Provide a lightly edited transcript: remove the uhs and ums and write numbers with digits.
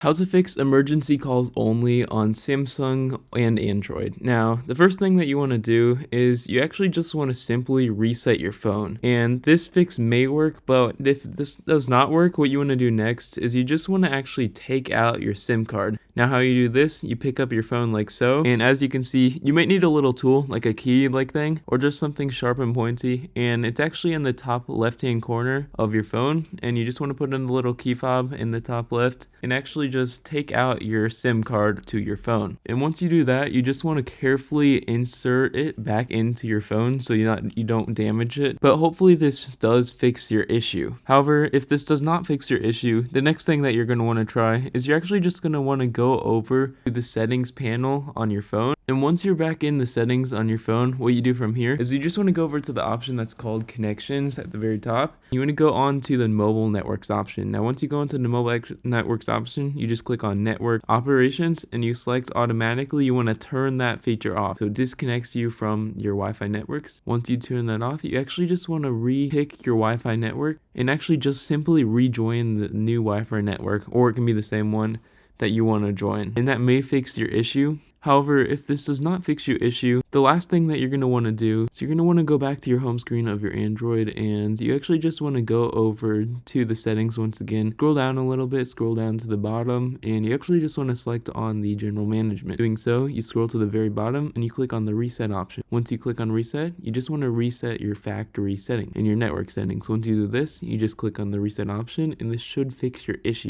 How to fix emergency calls only on Samsung and Android. Now, the first thing that you want to do is you actually just want to simply reset your phone. And this fix may work, but if this does not work, what you want to do next is you just want to actually take out your SIM card. Now, how you do this, you pick up your phone like so, and as you can see, you might need a little tool like a key like thing or just something sharp and pointy, and it's actually in the top left hand corner of your phone, and you just want to put in the little key fob in the top left and actually just take out your SIM card to your phone. And once you do that, you just want to carefully insert it back into your phone so you don't damage it. But hopefully this does fix your issue. However, if this does not fix your issue, the next thing that you're going to want to try is you're actually just going to want to go over to the settings panel on your phone. And once you're back in the settings on your phone, what you do from here is you just want to go over to the option that's called connections at the very top. You want to go on to the mobile networks option. Now, once you go into the mobile networks option, you just click on network operations and you select automatically. You want to turn that feature off. So it disconnects you from your Wi-Fi networks. Once you turn that off, you actually just want to re-pick your Wi-Fi network and actually just simply rejoin the new Wi-Fi network, or it can be the same one that you want to join. And that may fix your issue. However, if this does not fix your issue, the last thing that you're going to want to do is you're going to want to go back to your home screen of your Android, and you actually just want to go over to the settings once again, scroll down a little bit, scroll down to the bottom, and you actually just want to select on the general management. Doing so, you scroll to the very bottom and you click on the reset option. Once you click on reset, you just want to reset your factory setting in your network settings. Once you do this, you just click on the reset option and this should fix your issue.